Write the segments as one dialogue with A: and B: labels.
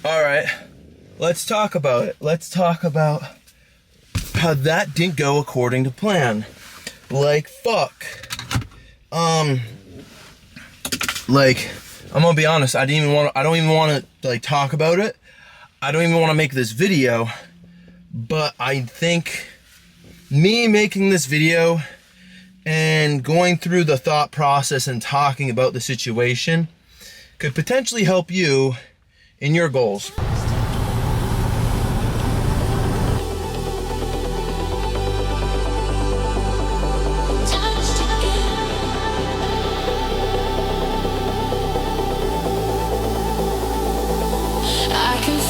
A: All right, let's talk about it. Let's talk about how that didn't go according to plan. Like, fuck. Like, I'm gonna be honest, I don't even want to like talk about it. I don't even want to make this video, but I think me making this video and going through the thought process and talking about the situation could potentially help you in your goals.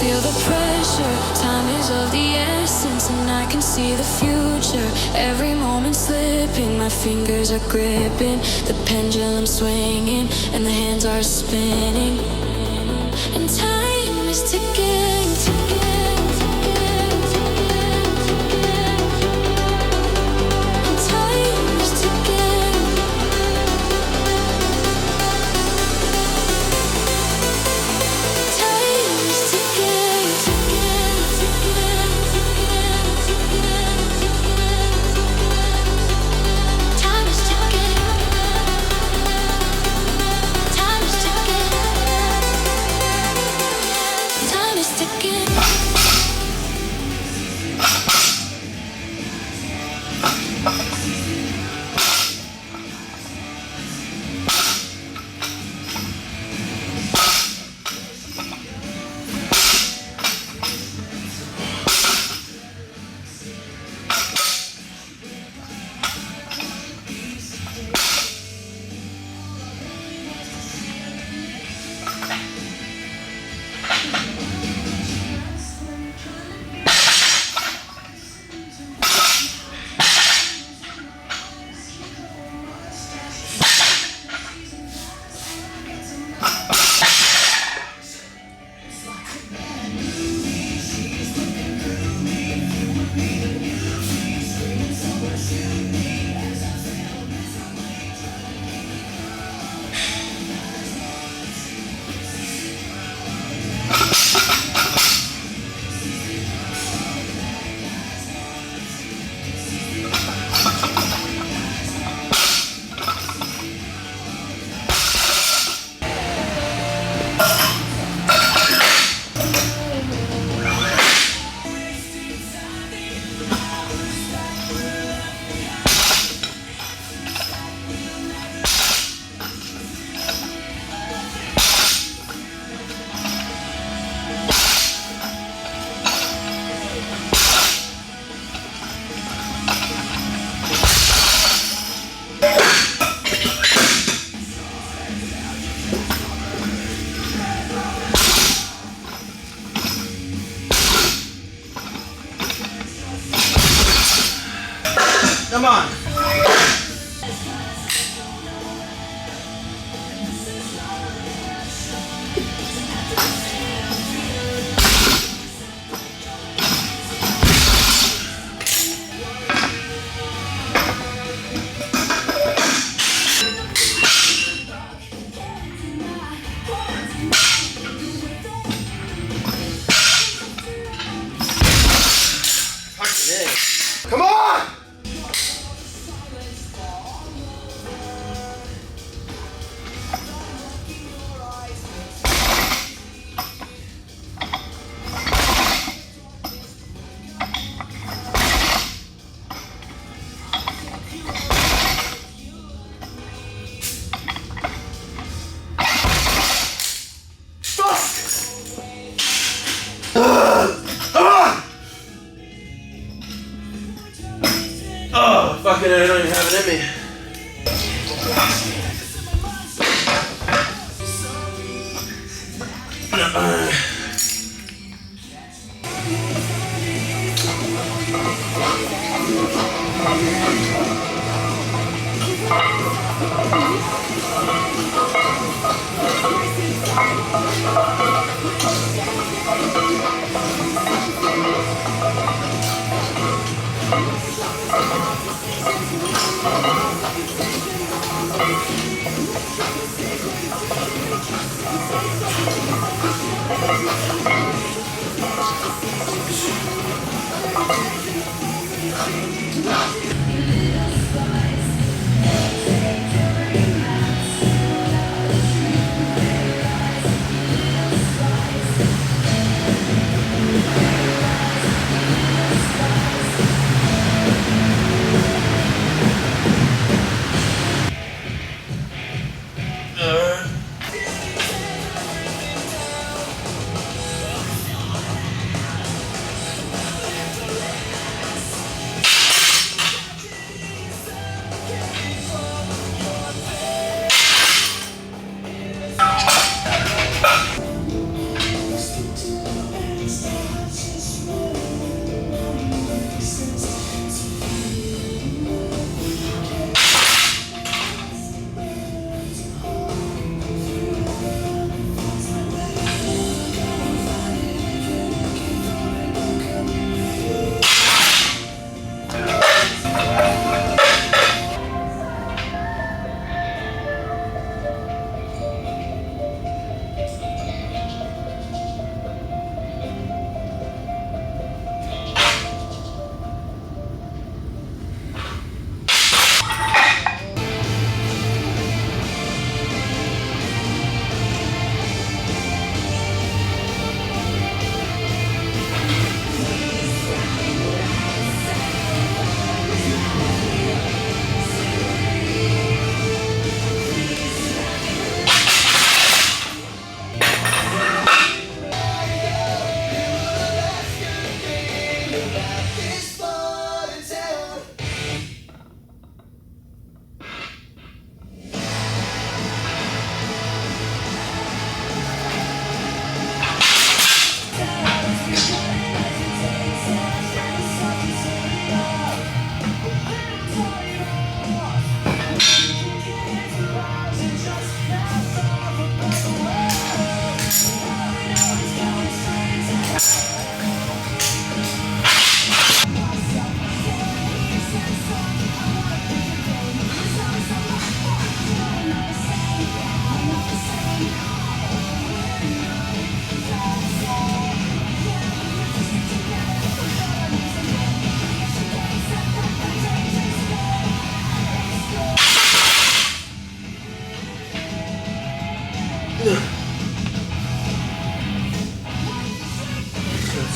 B: Feel the pressure, time is of the essence, and I can see the future. Every moment slipping, my fingers are gripping, the pendulum swinging, and the hands are spinning. And time is ticking, ticking, ticking, ticking, ticking. And time is ticking. Time is ticking, ticking, ticking, ticking, ticking. Time is ticking. Time is ticking. Time is ticking.
A: Come on. Come on! Oh, fucking I don't even have it in me.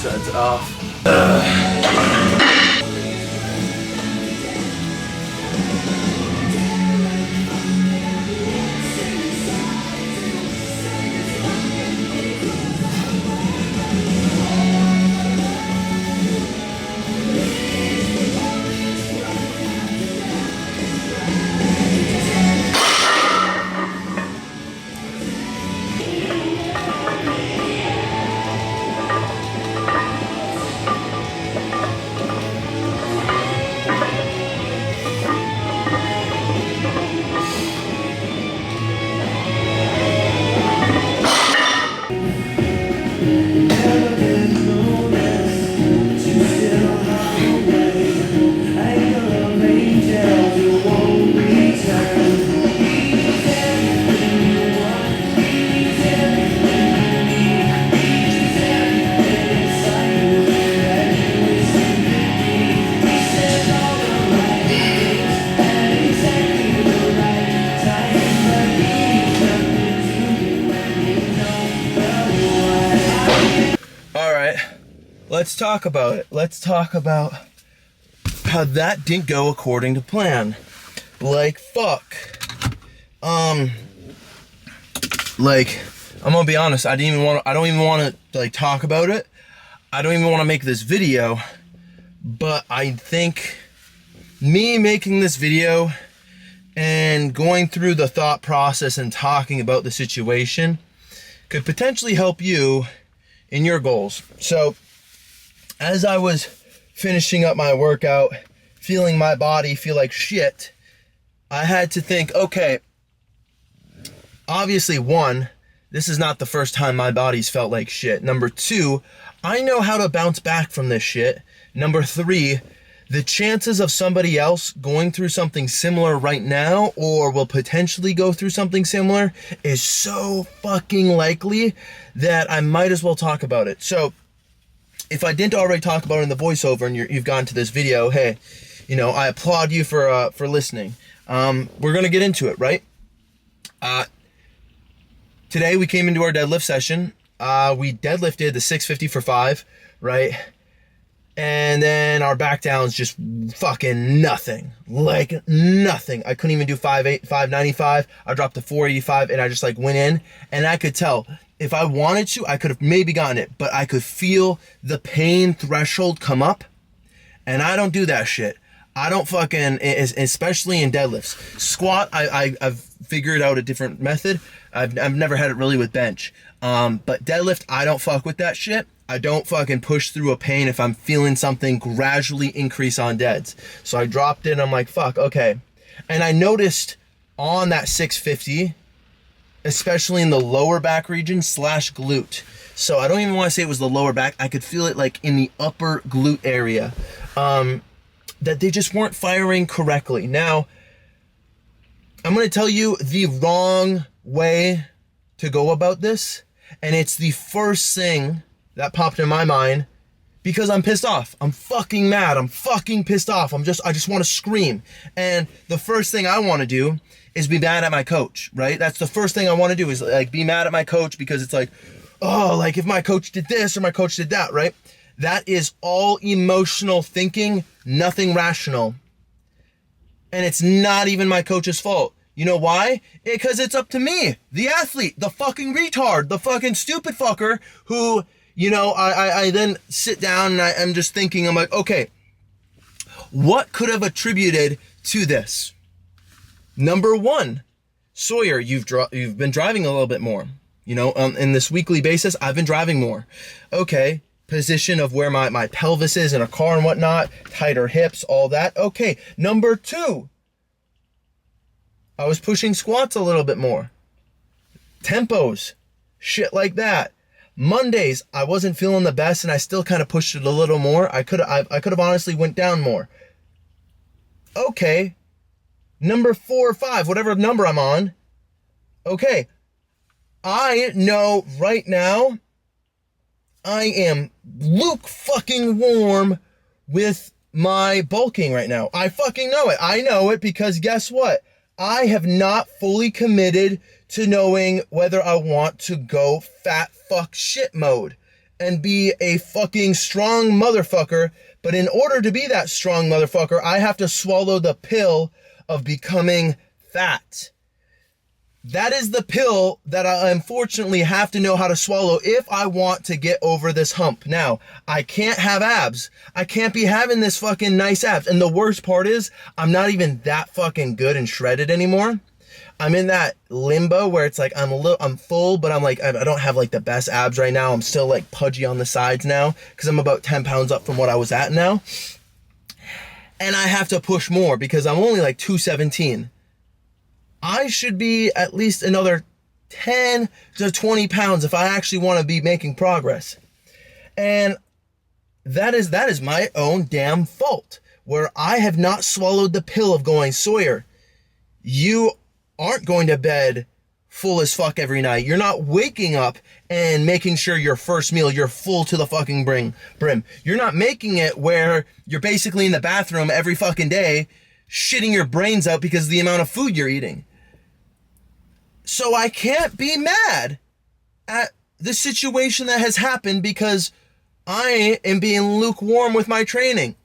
A: Sides off. Let's talk about it. Let's talk about how that didn't go according to plan. Like, fuck. Like, I'm gonna be honest, I don't even want to like talk about it. I don't even want to make this video, but I think me making this video and going through the thought process and talking about the situation could potentially help you in your goals. So, as I was finishing up my workout, feeling my body feel like shit, I had to think, okay, obviously, one, this is not the first time my body's felt like shit. Number two, I know how to bounce back from this shit. Number three, the chances of somebody else going through something similar right now, or will potentially go through something similar, is so fucking likely that I might as well talk about it. So if I didn't already talk about it in the voiceover and you've gone to this video, hey, you know, I applaud you for listening. We're gonna get into it, right? Today we came into our deadlift session. We deadlifted the 650 for 5, right? And then our back down's just fucking nothing. Like nothing. I couldn't even do 595. I dropped to 485 and I just like went in, and I could tell if I wanted to, I could have maybe gotten it, but I could feel the pain threshold come up, and I don't do that shit. I don't fucking, especially in deadlifts. Squat, I've figured out a different method. I've never had it really with bench. But deadlift, I don't fuck with that shit. I don't fucking push through a pain if I'm feeling something gradually increase on deads. So I dropped it and I'm like, fuck, okay. And I noticed on that 650, especially in the lower back region / glute. So I don't even want to say it was the lower back. I could feel it like in the upper glute area. That they just weren't firing correctly. Now, I'm going to tell you the wrong way to go about this. And it's the first thing that popped in my mind because I'm pissed off. I'm fucking mad. I'm fucking pissed off. I just want to scream. And the first thing I want to do is be mad at my coach, right? That's the first thing I want to do is like be mad at my coach because it's like, oh, like if my coach did this or my coach did that, right? That is all emotional thinking, nothing rational. And it's not even my coach's fault. You know why? Because it's up to me, the athlete, the fucking retard, the fucking stupid fucker who, you know, I then sit down and I'm just thinking, I'm like, okay, what could have attributed to this? Number one, Sawyer, you've been driving a little bit more. You know, in this weekly basis, I've been driving more. Okay. Position of where my pelvis is in a car and whatnot, tighter hips, all that. Okay, number two, I was pushing squats a little bit more. Tempos, shit like that. Mondays, I wasn't feeling the best and I still kind of pushed it a little more. I could have honestly went down more. Okay, number 4 or 5, whatever number I'm on. Okay, I know right now I am lukewarm with my bulking right now. I fucking know it. I know it because guess what? I have not fully committed to knowing whether I want to go fat fuck shit mode and be a fucking strong motherfucker. But in order to be that strong motherfucker, I have to swallow the pill of becoming fat. That is the pill that I unfortunately have to know how to swallow if I want to get over this hump. Now, I can't have abs. I can't be having this fucking nice abs. And the worst part is, I'm not even that fucking good and shredded anymore. I'm in that limbo where it's like I'm full, but I'm like, I don't have like the best abs right now. I'm still like pudgy on the sides now because I'm about 10 pounds up from what I was at now. And I have to push more because I'm only like 217. I should be at least another 10 to 20 pounds if I actually want to be making progress. And that is my own damn fault, where I have not swallowed the pill of going, Sawyer, you aren't going to bed full as fuck every night. You're not waking up and making sure your first meal, you're full to the fucking brim. You're not making it where you're basically in the bathroom every fucking day, shitting your brains out because of the amount of food you're eating. So I can't be mad at the situation that has happened because I am being lukewarm with my training.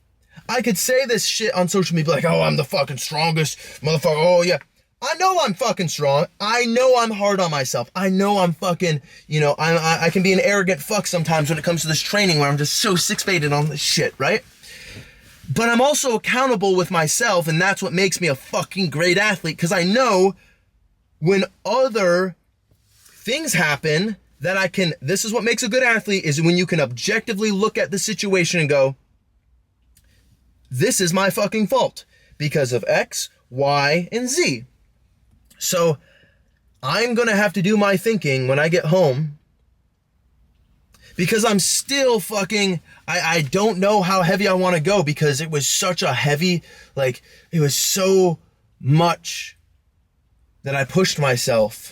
A: I could say this shit on social media like, oh, I'm the fucking strongest motherfucker. Oh, yeah. I know I'm fucking strong. I know I'm hard on myself. I know I'm fucking, you know, I can be an arrogant fuck sometimes when it comes to this training where I'm just so six-faded on this shit, right? But I'm also accountable with myself, and that's what makes me a fucking great athlete, because I know when other things happen that I can, this is what makes a good athlete, is when you can objectively look at the situation and go, this is my fucking fault because of X, Y, and Z. So I'm going to have to do my thinking when I get home. because I'm still fucking, I don't know how heavy I want to go because it was such a heavy, like, it was so much that I pushed myself.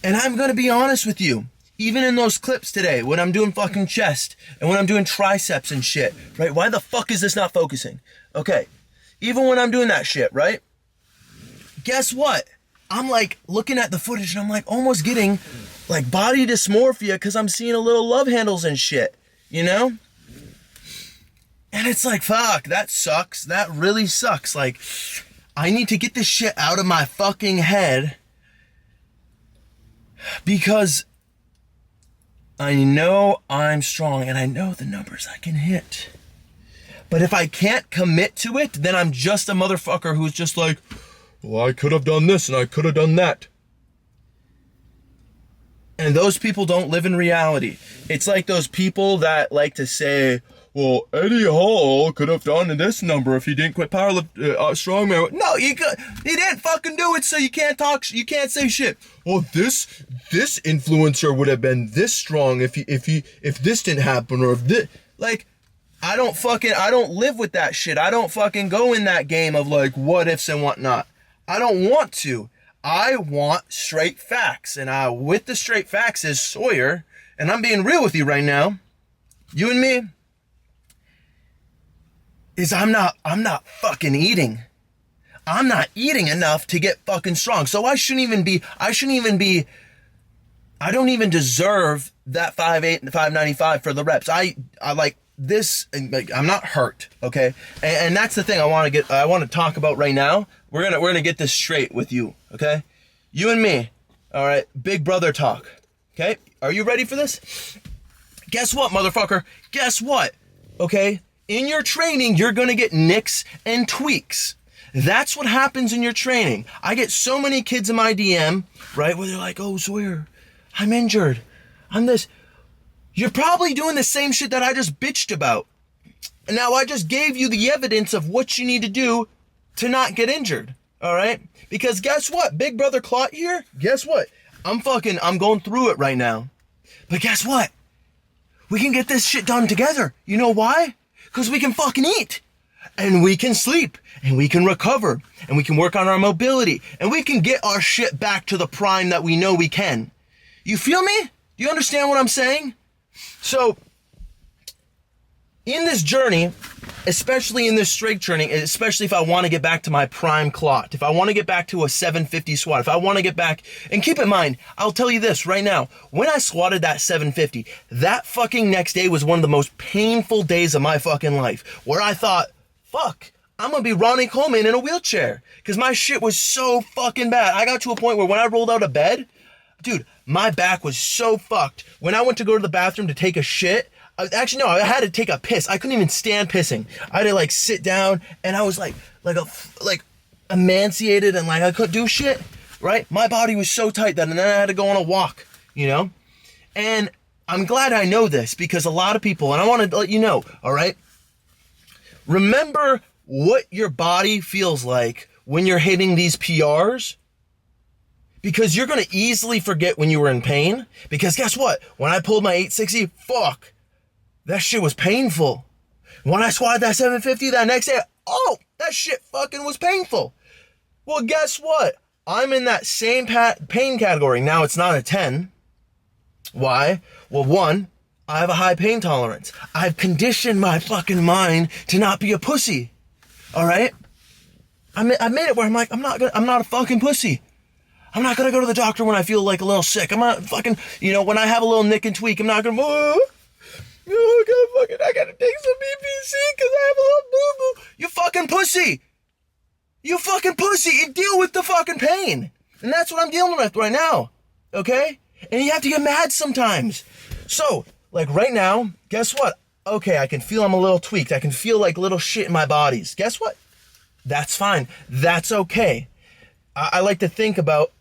A: And I'm going to be honest with you, even in those clips today, when I'm doing fucking chest and when I'm doing triceps and shit, right? Why the fuck is this not focusing? Okay, even when I'm doing that shit, right? Guess what? I'm like looking at the footage and I'm like almost getting like body dysmorphia because I'm seeing a little love handles and shit, you know? And it's like, fuck, that sucks. That really sucks. Like, I need to get this shit out of my fucking head because I know I'm strong and I know the numbers I can hit. But if I can't commit to it, then I'm just a motherfucker who's just like, well, I could have done this and I could have done that. And those people don't live in reality. It's like those people that like to say, well, Eddie Hall could have done this number if he didn't quit strongman. No, he didn't fucking do it, so you can't talk, you can't say shit. Well, this influencer would have been this strong if this didn't happen, or if this, like, I don't live with that shit. I don't fucking go in that game of like what ifs and whatnot. I don't want to. I want straight facts, and with the straight facts is Sawyer, and I'm being real with you right now. You and me. Is I'm not fucking eating. I'm not eating enough to get fucking strong. So I don't even deserve that 5'8" and 595 for the reps. I like this, like, I'm not hurt, okay? And that's the thing I want to talk about right now. We're gonna get this straight with you, okay? You and me, all right? Big brother talk, okay? Are you ready for this? Guess what, motherfucker? Guess what, okay? In your training, you're gonna get nicks and tweaks. That's what happens in your training. I get so many kids in my DM, right, where they're like, oh, Sawyer, I'm injured. I'm this. You're probably doing the same shit that I just bitched about. And now I just gave you the evidence of what you need to do to not get injured, all right? Because guess what? Big brother Clot here, guess what? I'm going through it right now. But guess what? We can get this shit done together. You know why? Because we can fucking eat, and we can sleep, and we can recover, and we can work on our mobility, and we can get our shit back to the prime that we know we can. You feel me? Do you understand what I'm saying? So, in this journey, especially in this strength training, especially if I want to get back to my prime clot, if I want to get back to a 750 squat, if I want to get back, and keep in mind, I'll tell you this right now, when I squatted that 750, that fucking next day was one of the most painful days of my fucking life, where I thought, fuck, I'm gonna be Ronnie Coleman in a wheelchair, because my shit was so fucking bad. I got to a point where when I rolled out of bed, dude, my back was so fucked. When I went to go to the bathroom to take a shit, actually, no, I had to take a piss. I couldn't even stand pissing. I had to like sit down, and I was like emaciated, and like I couldn't do shit, right? My body was so tight that, and then I had to go on a walk, you know? And I'm glad I know this, because a lot of people, and I want to let you know, all right? Remember what your body feels like when you're hitting these PRs, because you're going to easily forget when you were in pain, because guess what? When I pulled my 860, fuck, that shit was painful. When I squatted that 750 that next day, oh, that shit fucking was painful. Well, guess what? I'm in that same pain category. Now it's not a 10. Why? Well, one, I have a high pain tolerance. I've conditioned my fucking mind to not be a pussy. All right? I made it where I'm like, I'm not a fucking pussy. I'm not gonna go to the doctor when I feel like a little sick. I'm not fucking, when I have a little nick and tweak, I'm not gonna, I gotta take some BPC because I have a little boo-boo. You fucking pussy. You fucking pussy. You deal with the fucking pain. And that's what I'm dealing with right now. Okay? And you have to get mad sometimes. So, like right now, guess what? Okay, I can feel I'm a little tweaked. I can feel like little shit in my bodies. Guess what? That's fine. That's okay. I like to think about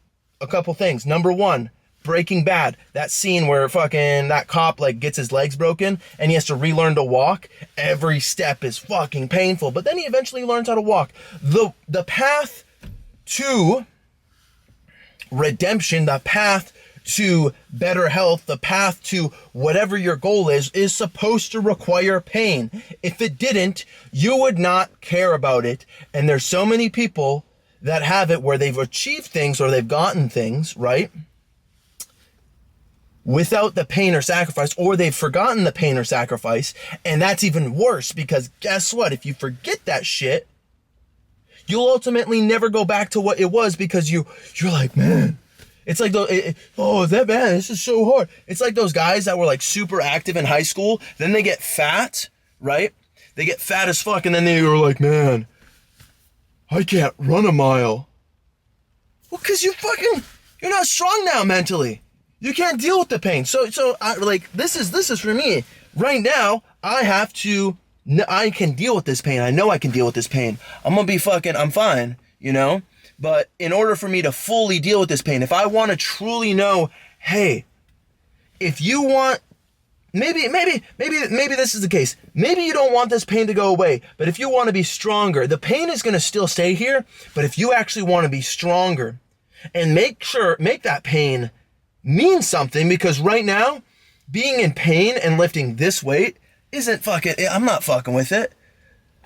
A: a couple things. Number one, Breaking Bad, that scene where fucking that cop like gets his legs broken and he has to relearn to walk. Every step is fucking painful, but then he eventually learns how to walk. The path to redemption, the path to better health, the path to whatever your goal is supposed to require pain. If it didn't, you would not care about it. And there's so many people that have it where they've achieved things or they've gotten things, right? Without the pain or sacrifice, or they've forgotten the pain or sacrifice. And that's even worse, because guess what? If you forget that shit, you'll ultimately never go back to what it was, because you're like, man, it's like, oh, that bad? This is so hard. It's like those guys that were like super active in high school. Then they get fat, right? They get fat as fuck. And then they were like, man, I can't run a mile. Well, because you're not strong now mentally. You can't deal with the pain. So I like, this is for me right now. I can deal with this pain. I know I can deal with this pain. I'm fine, you know? But in order for me to fully deal with this pain, if I want to truly know, hey, if you want, maybe this is the case. Maybe you don't want this pain to go away, but if you want to be stronger, the pain is going to still stay here. But if you actually want to be stronger and make that pain mean something, because right now, being in pain and lifting this weight I'm not fucking with it.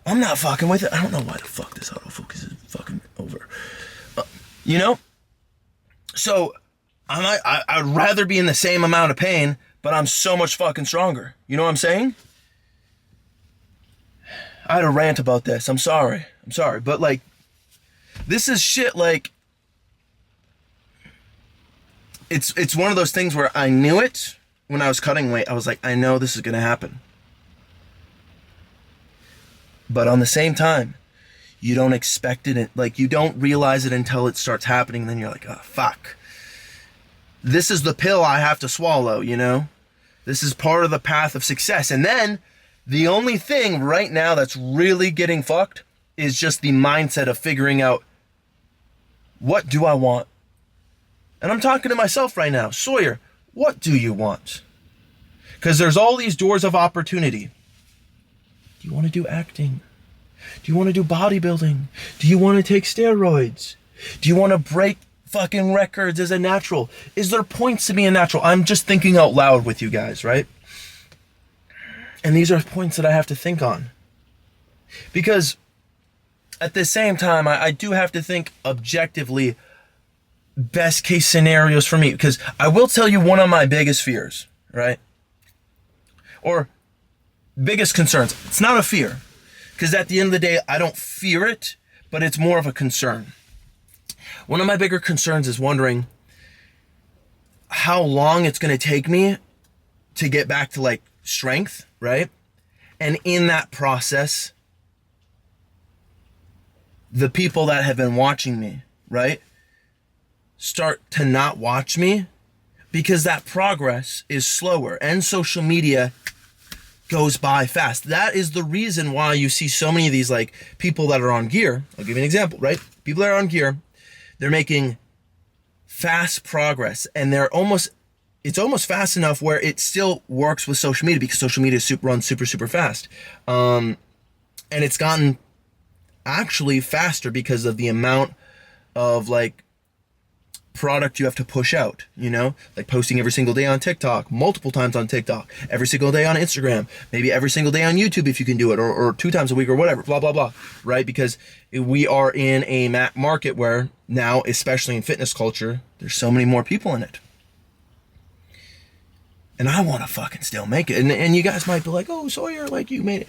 A: I don't know why the fuck this autofocus is fucking over. You know? So, I'd rather be in the same amount of pain, but I'm so much fucking stronger. You know what I'm saying? I had a rant about this. I'm sorry. But like, this is shit like, it's one of those things where I knew it when I was cutting weight. I was like, I know this is going to happen. But on the same time, you don't expect it. Like, you don't realize it until it starts happening. And then you're like, oh, fuck. This is the pill I have to swallow, you know? This is part of the path of success. And then the only thing right now that's really getting fucked is just the mindset of figuring out, what do I want? And I'm talking to myself right now. Sawyer, what do you want? Because there's all these doors of opportunity. Do you want to do acting? Do you want to do bodybuilding? Do you want to take steroids? Do you want to break fucking records as a natural? Is there points to being natural? I'm just thinking out loud with you guys, right? And these are points that I have to think on. Because at the same time, I do have to think objectively, best case scenarios for me. Because I will tell you one of my biggest fears, right? Or biggest concerns. It's not a fear, because at the end of the day, I don't fear it, but it's more of a concern. One of my bigger concerns is wondering how long it's going to take me to get back to like strength, right? And in that process, the people that have been watching me, right, start to not watch me, because that progress is slower and social media goes by fast. That is the reason why you see so many of these like people that are on gear. I'll give you an example, right? People that are on gear, they're making fast progress, and it's almost fast enough where it still works with social media, because social media runs super fast. And it's gotten actually faster because of the amount of like product you have to push out, you know, like posting every single day on TikTok, multiple times on TikTok, every single day on Instagram, maybe every single day on YouTube if you can do it, or 2 times a week or whatever, blah, blah, blah, right? Because we are in a market where now, especially in fitness culture, there's so many more people in it. And I want to fucking still make it. And you guys might be like, oh, Sawyer, like you made it.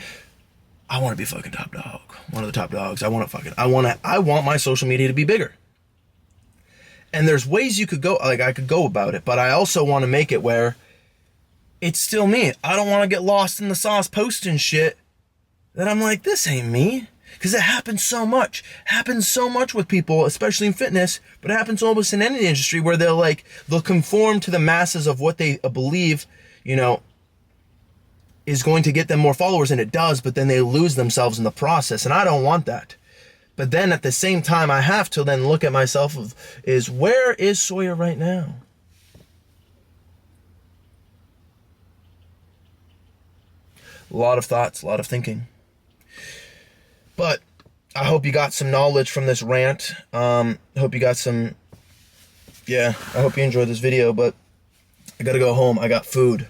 A: I want to be fucking top dog. One of the top dogs. I want my social media to be bigger. And there's ways you could go, like I could go about it, but I also want to make it where it's still me. I don't want to get lost in the sauce posting shit that I'm like, this ain't me. Because it happens so much. Happens so much with people, especially in fitness, but it happens almost in any industry where they'll conform to the masses of what they believe, you know, is going to get them more followers, and it does, but then they lose themselves in the process, and I don't want that. But then at the same time, I have to then look at myself where is Sawyer right now? A lot of thoughts, a lot of thinking. But I hope you got some knowledge from this rant. I hope you got some yeah, I hope you enjoyed this video, but I gotta go home. I got food,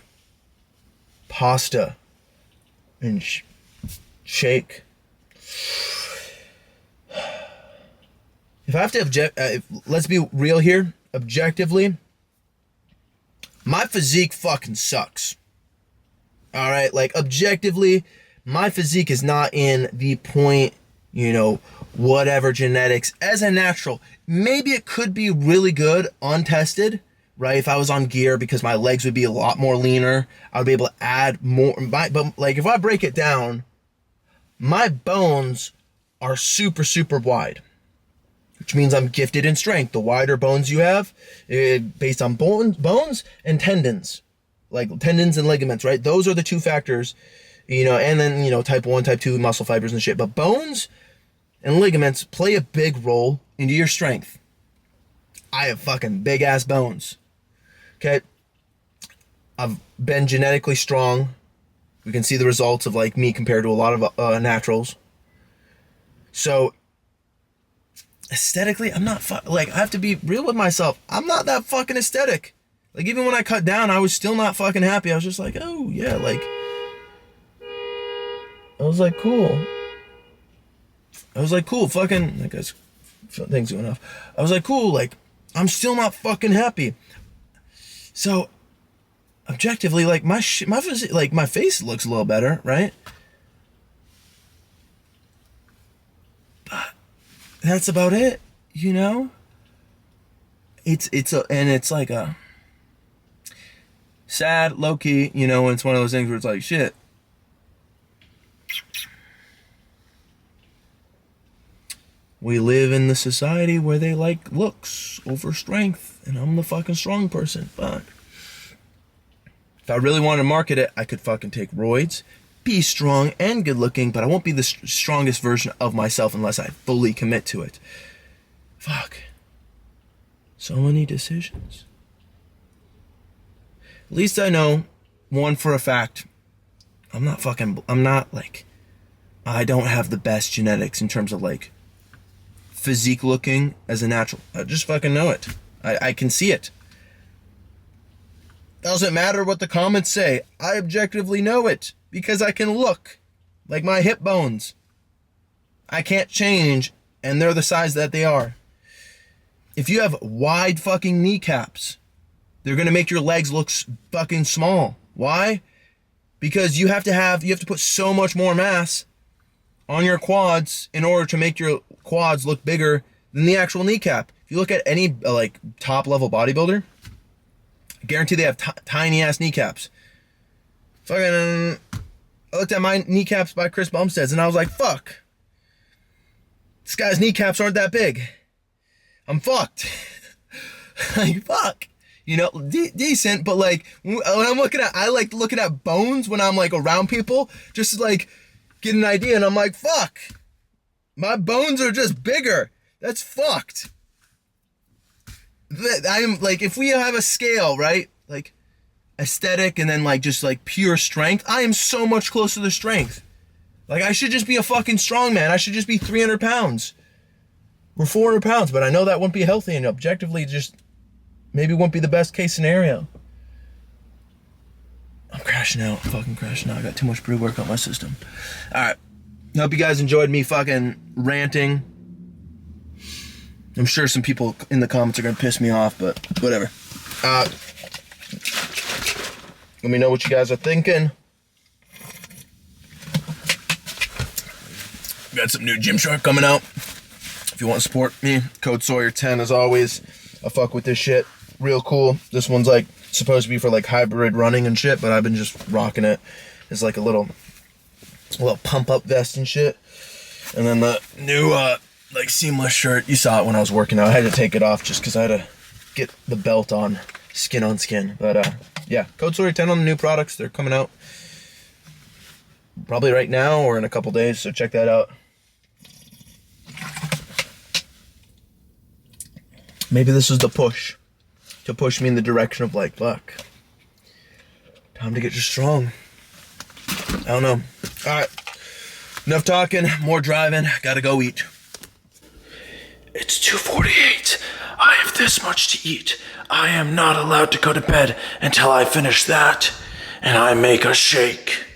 A: pasta, and shake. If I have to let's be real here, objectively, my physique fucking sucks. All right, like objectively, my physique is not in the point, you know, whatever genetics as a natural. Maybe it could be really good untested, right? If I was on gear, because my legs would be a lot more leaner, I would be able to add more. But like if I break it down, my bones are super, super wide, which means I'm gifted in strength. The wider bones you have, based on bones and tendons, like tendons and ligaments, right? Those are the two factors, you know, and then, you know, type 1, type 2 muscle fibers and shit. But bones and ligaments play a big role into your strength. I have fucking big ass bones. Okay. I've been genetically strong. We can see the results of like me compared to a lot of naturals. So aesthetically, I'm not like, I have to be real with myself. I'm not that fucking aesthetic. Like even when I cut down, I was still not fucking happy. I was just like, oh yeah, like I was like, cool. Fucking, I guess things going off. I was like, cool, like I'm still not fucking happy. So objectively, like my physique, like my face looks a little better, right? But that's about it, you know? It's like a sad, low key, you know, and it's one of those things where it's like, shit. We live in the society where they like looks over strength, and I'm the fucking strong person. Fuck. If I really wanted to market it, I could fucking take roids, be strong and good looking, but I won't be the strongest version of myself unless I fully commit to it. Fuck. So many decisions. At least I know one for a fact. I don't have the best genetics in terms of like physique looking as a natural. I just fucking know it. I can see it. Doesn't matter what the comments say. I objectively know it because I can look like my hip bones. I can't change, and they're the size that they are. If you have wide fucking kneecaps, they're gonna make your legs look fucking small. Why? Because you have to put so much more mass on your quads in order to make your quads look bigger than the actual kneecap. If you look at any like top level bodybuilder, I guarantee they have tiny ass kneecaps. Fucking, I looked at my kneecaps by Chris Bumstead's and I was like, fuck. This guy's kneecaps aren't that big. I'm fucked. Like, fuck. You know, decent, but like, when I like looking at bones when I'm like around people, just to like get an idea, and I'm like, fuck. My bones are just bigger. That's fucked. I'm like, if we have a scale, right? Like aesthetic and then like just like pure strength, I am so much closer to strength. Like I should just be a fucking strong man. I should just be 300 pounds or 400 pounds, but I know that wouldn't be healthy and objectively just maybe wouldn't be the best case scenario. I'm crashing out. I'm fucking crashing out. I got too much pre-work on my system. All right. Hope you guys enjoyed me fucking ranting. I'm sure some people in the comments are going to piss me off, but whatever. Let me know what you guys are thinking. Got some new Gymshark coming out. If you want to support me, code Sawyer10 as always. I fuck with this shit. Real cool. This one's like supposed to be for like hybrid running and shit, but I've been just rocking it. It's like a little pump up vest and shit. And then the new like seamless shirt, you saw it when I was working out. I had to take it off just because I had to get the belt on skin. But yeah, code Sawyer10 on the new products. They're coming out probably right now or in a couple days, so check that out. Maybe this is the push to push me in the direction of like, fuck, time to get just strong. I don't know. All right, enough talking, more driving. Gotta go eat. It's 2:48. I have this much to eat. I am not allowed to go to bed until I finish that. And I make a shake.